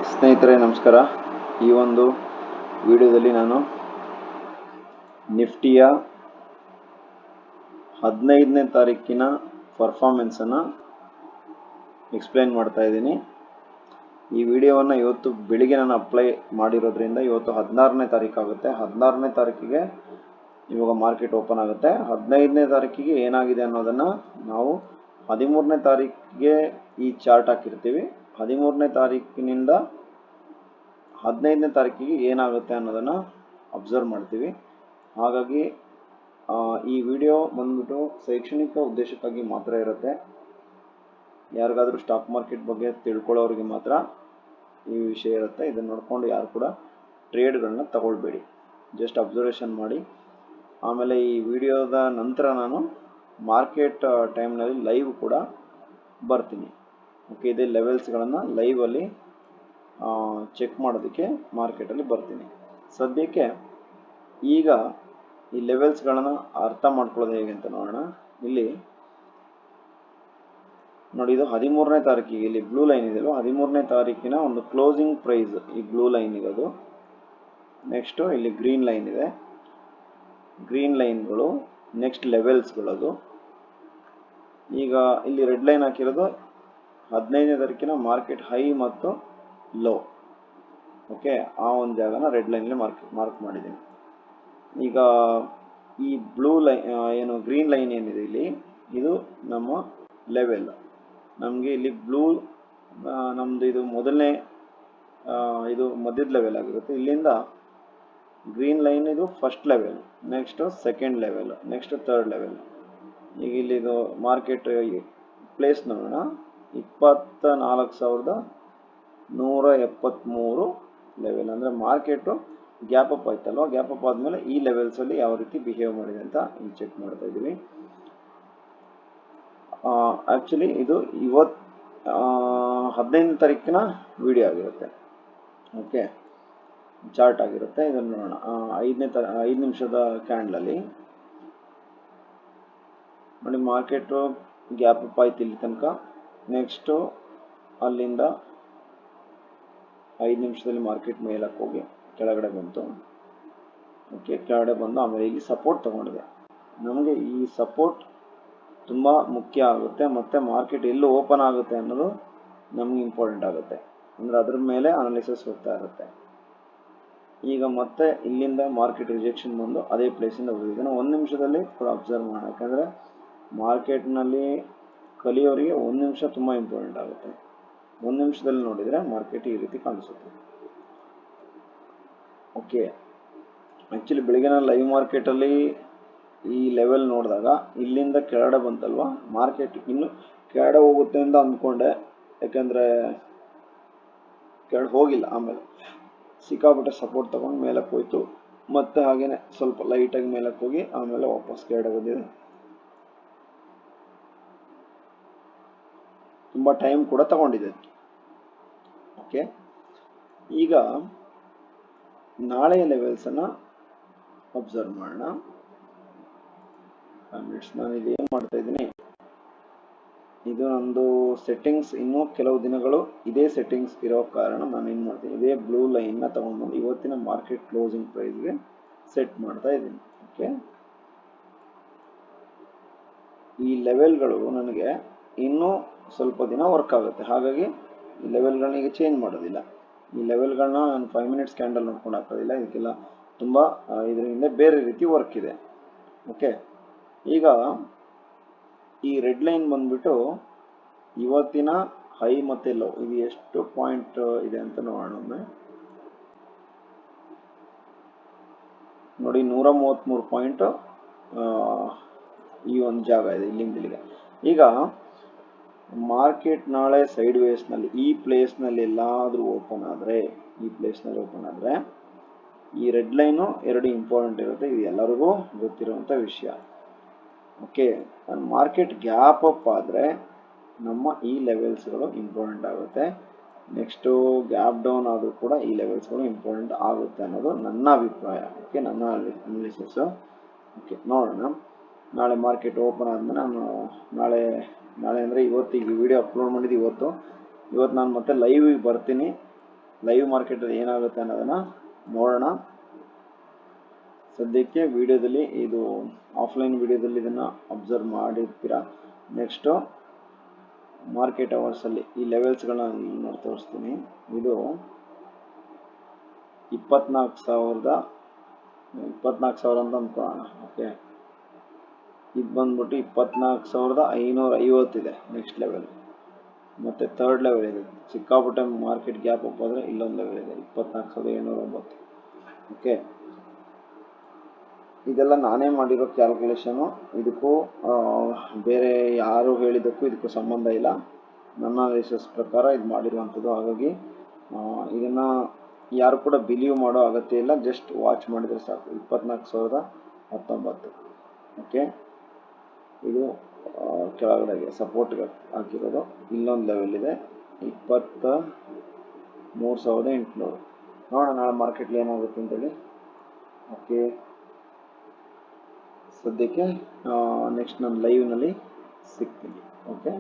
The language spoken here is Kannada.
ಸ್ನೇಹಿತರೆ ನಮಸ್ಕಾರ. ಈ ಒಂದು ವಿಡಿಯೋದಲ್ಲಿ ನಾನು ನಿಫ್ಟಿಯ 15ನೇ ತಾರೀಕಿನ ಪರ್ಫಾರ್ಮೆನ್ಸನ್ನು ಎಕ್ಸ್ಪ್ಲೈನ್ ಮಾಡ್ತಾ ಇದ್ದೀನಿ. ಈ ವಿಡಿಯೋವನ್ನು ಇವತ್ತು ಬೆಳಿಗ್ಗೆ ನಾನು ಅಪ್ಲೈ ಮಾಡಿರೋದ್ರಿಂದ ಇವತ್ತು 16ನೇ ತಾರೀಕು ಆಗುತ್ತೆ. 16ನೇ ತಾರೀಕಿಗೆ ಇವಾಗ ಮಾರ್ಕೆಟ್ ಓಪನ್ ಆಗುತ್ತೆ. 15ನೇ ತಾರೀಕಿಗೆ ಏನಾಗಿದೆ ಅನ್ನೋದನ್ನು ನಾವು 13ನೇ ತಾರೀಕಿಗೆ ಈ ಚಾರ್ಟ್ ಹಾಕಿರ್ತೀವಿ. 13ನೇ ತಾರೀಕಿನಿಂದ 15ನೇ ತಾರೀಕಿಗೆ ಏನಾಗುತ್ತೆ ಅನ್ನೋದನ್ನು ಅಬ್ಸರ್ವ್ ಮಾಡ್ತೀವಿ. ಹಾಗಾಗಿ ಈ ವಿಡಿಯೋ ಬಂದ್ಬಿಟ್ಟು ಶೈಕ್ಷಣಿಕ ಉದ್ದೇಶಕ್ಕಾಗಿ ಮಾತ್ರ ಇರುತ್ತೆ. ಯಾರಿಗಾದರೂ ಸ್ಟಾಕ್ ಮಾರ್ಕೆಟ್ ಬಗ್ಗೆ ತಿಳ್ಕೊಳ್ಳೋರಿಗೆ ಮಾತ್ರ ಈ ವಿಷಯ ಇರುತ್ತೆ. ಇದನ್ನು ನೋಡಿಕೊಂಡು ಯಾರು ಕೂಡ ಟ್ರೇಡ್ಗಳನ್ನ ತಗೊಳ್ಬೇಡಿ, ಜಸ್ಟ್ ಅಬ್ಸರ್ವೇಷನ್ ಮಾಡಿ. ಆಮೇಲೆ ಈ ವಿಡಿಯೋದ ನಂತರ ನಾನು ಮಾರ್ಕೆಟ್ ಟೈಮ್ನಲ್ಲಿ ಲೈವ್ ಕೂಡ ಬರ್ತೀನಿ. ಓಕೆ, ಇದೇ ಲೆವೆಲ್ಸ್ಗಳನ್ನು ಲೈವಲ್ಲಿ ಚೆಕ್ ಮಾಡೋದಕ್ಕೆ ಮಾರ್ಕೆಟಲ್ಲಿ ಬರ್ತೀನಿ. ಸದ್ಯಕ್ಕೆ ಈಗ ಈ ಲೆವೆಲ್ಸ್ಗಳನ್ನು ಅರ್ಥ ಮಾಡ್ಕೊಳ್ಳೋದು ಹೇಗೆ ಅಂತ ನೋಡೋಣ. ಇಲ್ಲಿ ನೋಡಿ, ಇದು 13ನೇ ತಾರೀಕಿಗೆ ಇಲ್ಲಿ ಬ್ಲೂ ಲೈನ್ ಇದೆಯಲ್ಲ, 13ನೇ ತಾರೀಕಿನ ಒಂದು ಕ್ಲೋಸಿಂಗ್ ಪ್ರೈಸ್ ಈ ಬ್ಲೂ ಲೈನ್ ಇರೋದು. ನೆಕ್ಸ್ಟು ಇಲ್ಲಿ ಗ್ರೀನ್ ಲೈನ್ ಇದೆ, ಗ್ರೀನ್ ಲೈನ್ಗಳು ನೆಕ್ಸ್ಟ್ ಲೆವೆಲ್ಸ್ಗಳದು. ಈಗ ಇಲ್ಲಿ ರೆಡ್ ಲೈನ್ ಹಾಕಿರೋದು 15ನೇ ತಾರೀಕಿನ ಮಾರ್ಕೆಟ್ ಹೈ ಮತ್ತು ಲೋ. ಓಕೆ, ಆ ಒಂದು ಜಾಗನ ರೆಡ್ ಲೈನಲ್ಲಿ ಮಾರ್ಕ್ ಮಾಡಿದ್ದೀನಿ. ಈಗ ಈ ಬ್ಲೂ ಲೈನ್ ಏನು ಗ್ರೀನ್ ಲೈನ್ ಏನಿದೆ ಇಲ್ಲಿ, ಇದು ನಮ್ಮ ಲೆವೆಲ್. ನಮಗೆ ಇಲ್ಲಿ ಬ್ಲೂ ನಮ್ಮದು ಇದು ಮೊದಲನೇ ಇದು ಮಧ್ಯದ ಲೆವೆಲ್ ಆಗಿರುತ್ತೆ. ಇಲ್ಲಿಂದ ಗ್ರೀನ್ ಲೈನ್ ಇದು first level, next second level, next third level. ಈಗ ಇಲ್ಲಿ ಇದು ಮಾರ್ಕೆಟ್ ಪ್ಲೇಸ್ ನೋಡೋಣ. 24,173 ಲೆವೆಲ್ ಅಂದರೆ ಮಾರ್ಕೆಟು ಗ್ಯಾಪ್ ಅಪ್ ಆಯ್ತಲ್ವ. ಗ್ಯಾಪ್ ಅಪ್ ಆದಮೇಲೆ ಈ ಲೆವೆಲ್ಸಲ್ಲಿ ಯಾವ ರೀತಿ ಬಿಹೇವ್ ಮಾಡಿದೆ ಅಂತ ಇಲ್ಲಿ ಚೆಕ್ ಮಾಡ್ತಾ ಇದ್ದೀವಿ. ಆ್ಯಕ್ಚುಲಿ ಇದು ಇವತ್ತು 15ನೇ ತಾರೀಕಿನ ವಿಡಿಯೋ ಆಗಿರುತ್ತೆ. ಓಕೆ, ಚಾರ್ಟ್ ಆಗಿರುತ್ತೆ. ಇದನ್ನು ನೋಡೋಣ. 5 ನಿಮಿಷದ ಕ್ಯಾಂಡಲಲ್ಲಿ ನೋಡಿ, ಮಾರ್ಕೆಟು ಗ್ಯಾಪ್ ಅಪ್ ಆಯ್ತು ಇಲ್ಲಿ ತನಕ. ನೆಕ್ಸ್ಟು ಅಲ್ಲಿಂದ 5 ನಿಮಿಷದಲ್ಲಿ ಮಾರ್ಕೆಟ್ ಮೇಲಕ್ಕೆ ಹೋಗಿ ಕೆಳಗಡೆ ಬಂತು. ಓಕೆ, ಕೆಳಗಡೆ ಬಂದು ಆಮೇಲೆ ಇಲ್ಲಿ ಸಪೋರ್ಟ್ ತಗೊಂಡಿದೆ. ನಮಗೆ ಈ ಸಪೋರ್ಟ್ ತುಂಬ ಮುಖ್ಯ ಆಗುತ್ತೆ, ಮತ್ತು ಮಾರ್ಕೆಟ್ ಎಲ್ಲಿ ಓಪನ್ ಆಗುತ್ತೆ ಅನ್ನೋದು ನಮಗೆ ಇಂಪಾರ್ಟೆಂಟ್ ಆಗುತ್ತೆ. ಅಂದರೆ ಅದ್ರ ಮೇಲೆ ಅನಾಲಿಸಿಸ್ ಹೋಗ್ತಾ ಇರುತ್ತೆ. ಈಗ ಮತ್ತೆ ಇಲ್ಲಿಂದ ಮಾರ್ಕೆಟ್ ರಿಜೆಕ್ಷನ್ ಬಂದು ಅದೇ ಪ್ಲೇಸಿಂದ ಹೋಗಿದ್ದಾನೆ. 1 ನಿಮಿಷದಲ್ಲಿ ಕೂಡ ಅಬ್ಸರ್ವ್ ಮಾಡಿ, ಯಾಕಂದರೆ ಮಾರ್ಕೆಟ್ನಲ್ಲಿ ಕಲಿಯೋರಿಗೆ 1 ನಿಮಿಷ ತುಂಬ ಇಂಪಾರ್ಟೆಂಟ್ ಆಗುತ್ತೆ. 1 ನಿಮಿಷದಲ್ಲಿ ನೋಡಿದರೆ ಮಾರ್ಕೆಟ್ ಈ ರೀತಿ ಕಾಣಿಸುತ್ತೆ. ಓಕೆ, ಆ್ಯಕ್ಚುಲಿ ಬೆಳಿಗ್ಗೆ ನಾನು ಲೈವ್ ಮಾರ್ಕೆಟಲ್ಲಿ ಈ ಲೆವೆಲ್ ನೋಡಿದಾಗ ಇಲ್ಲಿಂದ ಕೆಳಗಡೆ ಬಂತಲ್ವ, ಮಾರ್ಕೆಟ್ ಇನ್ನು ಕೆಳಗಡೆ ಹೋಗುತ್ತೆ ಅಂತ ಅಂದ್ಕೊಂಡೆ. ಯಾಕೆಂದರೆ ಕೆಳಗಡೆ ಹೋಗಿಲ್ಲ, ಆಮೇಲೆ ಸಿಕ್ಕಾಬಿಟ್ಟೆ ಸಪೋರ್ಟ್ ತಗೊಂಡು ಮೇಲಕ್ಕೆ ಹೋಯ್ತು. ಮತ್ತೆ ಹಾಗೇನೆ ಸ್ವಲ್ಪ ಲೈಟಾಗಿ ಮೇಲಕ್ಕೆ ಹೋಗಿ ಆಮೇಲೆ ವಾಪಸ್ ಕೆಳಗಡೆ ಬಂದಿದೆ. ತುಂಬ ಟೈಮ್ ಕೂಡ ತಗೊಂಡಿದೆ. ಓಕೆ, ಈಗ ನಾಳೆಯ ಲೆವೆಲ್ಸನ್ನು ಅಬ್ಸರ್ವ್ ಮಾಡೋಣ. ನಾನು ಇದು ಏನು ಮಾಡ್ತಾ ಇದ್ದೀನಿ, ಇದು ನಂದು ಸೆಟ್ಟಿಂಗ್ಸ್. ಇನ್ನೂ ಕೆಲವು ದಿನಗಳು ಇದೇ ಸೆಟ್ಟಿಂಗ್ಸ್ ಇರೋ ಕಾರಣ ನಾನು ಏನು ಮಾಡ್ತೀನಿ, ಇದೇ ಬ್ಲೂ ಲೈನ್ನ ತಗೊಂಡು ಇವತ್ತಿನ ಮಾರ್ಕೆಟ್ ಕ್ಲೋಸಿಂಗ್ ಪ್ರೈಸ್ಗೆ ಸೆಟ್ ಮಾಡ್ತಾ ಇದ್ದೀನಿ. ಓಕೆ, ಈ ಲೆವೆಲ್ಗಳು ನನಗೆ ಇನ್ನೂ ಸ್ವಲ್ಪ ದಿನ ವರ್ಕ್ ಆಗುತ್ತೆ. ಹಾಗಾಗಿ ಈ ಲೆವೆಲ್ಗಳನ್ನ ಈಗ ಚೇಂಜ್ ಮಾಡೋದಿಲ್ಲ. ಈ ಲೆವೆಲ್ಗಳನ್ನ ನಾನು 5 ಮಿನಿಟ್ಸ್ ಕ್ಯಾಂಡಲ್ ನೋಡ್ಕೊಂಡು ಹಾಕೋದಿಲ್ಲ. ಇದಕ್ಕೆಲ್ಲ ತುಂಬ ಇದರಿಂದ ಬೇರೆ ರೀತಿ ವರ್ಕ್ ಇದೆ. ಓಕೆ, ಈಗ ಈ ರೆಡ್ ಲೈನ್ ಬಂದ್ಬಿಟ್ಟು ಇವತ್ತಿನ ಹೈ ಮತ್ತು ಲೋ, ಇದು ಎಷ್ಟು ಪಾಯಿಂಟ್ ಇದೆ ಅಂತ ನೋಡೋಣ. ನೋಡಿ, 133 ಪಾಯಿಂಟ್ ಈ ಒಂದು ಜಾಗ ಇದೆ ಇಲ್ಲಿಂದ ಇಲ್ಲಿಗೆ. ಈಗ ಮಾರ್ಕೆಟ್ ನಾಳೆ ಸೈಡ್ ವೇಸ್ನಲ್ಲಿ ಈ ಪ್ಲೇಸ್ನಲ್ಲಿ ಎಲ್ಲಾದರೂ ಓಪನ್ ಆದರೆ, ಈ ಪ್ಲೇಸ್ನಲ್ಲಿ ಓಪನ್ ಆದರೆ ಈ ರೆಡ್ ಲೈನು ಎರಡು ಇಂಪಾರ್ಟೆಂಟ್ ಇರುತ್ತೆ. ಇದು ಎಲ್ಲರಿಗೂ ಗೊತ್ತಿರುವಂಥ ವಿಷಯ. ಓಕೆ, ಮಾರ್ಕೆಟ್ ಗ್ಯಾಪ್ ಅಪ್ ಆದರೆ ನಮ್ಮ ಈ ಲೆವೆಲ್ಸ್ಗಳು ಇಂಪಾರ್ಟೆಂಟ್ ಆಗುತ್ತೆ. ನೆಕ್ಸ್ಟು ಗ್ಯಾಪ್ ಡೌನ್ ಆದರೂ ಕೂಡ ಈ ಲೆವೆಲ್ಸ್ಗಳು ಇಂಪಾರ್ಟೆಂಟ್ ಆಗುತ್ತೆ ಅನ್ನೋದು ನನ್ನ ಅಭಿಪ್ರಾಯ. ಓಕೆ, ನನ್ನ ಅನಾಲಿಸಿಸು. ಓಕೆ, ನೋಡೋಣ. ನಾಳೆ ಮಾರ್ಕೆಟ್ ಓಪನ್ ಆದಮೇಲೆ ನಾನು ನಾಳೆ ಅಂದರೆ ಇವತ್ತಿಗೆ ವಿಡಿಯೋ ಅಪ್ಲೋಡ್ ಮಾಡಿದ್ದು ಇವತ್ತು ನಾನು ಮತ್ತೆ ಲೈವಿಗೆ ಬರ್ತೀನಿ. ಲೈವ್ ಮಾರ್ಕೆಟಲ್ಲಿ ಏನಾಗುತ್ತೆ ಅನ್ನೋದನ್ನು ನೋಡೋಣ. ಸದ್ಯಕ್ಕೆ ವಿಡಿಯೋದಲ್ಲಿ ಇದು ಆಫ್ಲೈನ್ ವಿಡಿಯೋದಲ್ಲಿ ಇದನ್ನು ಅಬ್ಸರ್ವ್ ಮಾಡಿರ್ತೀರಾ. ನೆಕ್ಸ್ಟು ಮಾರ್ಕೆಟ್ ಅವರ್ಸಲ್ಲಿ ಈ ಲೆವೆಲ್ಸ್ಗಳನ್ನ ನೋಡಿ ತೋರಿಸ್ತೀನಿ. ಇದು 24,000 ಅಂತ ಅಂದ್ಕೊಳ್ಳೋಣ. ಓಕೆ, ಇದು ಬಂದ್ಬಿಟ್ಟು 24,550 ಇದೆ ನೆಕ್ಸ್ಟ್ ಲೆವೆಲ್. ಮತ್ತು ಥರ್ಡ್ ಲೆವೆಲ್ ಇದೆ, ಸಿಕ್ಕಾಪಟ್ಟೆ ಮಾರ್ಕೆಟ್ ಗ್ಯಾಪ್ ಅಪ್ ಆದರೆ ಇಲ್ಲೊಂದು ಲೆವೆಲ್ ಇದೆ 24,709. ಓಕೆ, ಇದೆಲ್ಲ ನಾನೇ ಮಾಡಿರೋ ಕ್ಯಾಲ್ಕುಲೇಷನು. ಇದಕ್ಕೂ ಬೇರೆ ಯಾರು ಹೇಳಿದ್ದಕ್ಕೂ ಇದಕ್ಕೂ ಸಂಬಂಧ ಇಲ್ಲ. ನನ್ನ ಅನಾಲಿಸಿಸ್ ಪ್ರಕಾರ ಇದು ಮಾಡಿರುವಂಥದ್ದು. ಹಾಗಾಗಿ ಇದನ್ನು ಯಾರು ಕೂಡ ಬಿಲೀವ್ ಮಾಡೋ ಅಗತ್ಯ ಇಲ್ಲ, ಜಸ್ಟ್ ವಾಚ್ ಮಾಡಿದರೆ ಸಾಕು. 24,019. ಓಕೆ, ಇದು ಕೆಳಗಡೆಗೆ ಸಪೋರ್ಟ್ಗೆ ಹಾಕಿರೋದು. ಇಲ್ಲೊಂದು ಲೆವೆಲ್ ಇದೆ 23,800. ನೋಡೋಣ ನಾಳೆ ಮಾರ್ಕೆಟ್ಲಿ ಏನಾಗುತ್ತೆ ಅಂತೇಳಿ. ಓಕೆ, ಸದ್ಯಕ್ಕೆ ನೆಕ್ಸ್ಟ್ ನಾನು ಲೈವ್ನಲ್ಲಿ ಸಿಗ್ತೀನಿ. ಓಕೆ.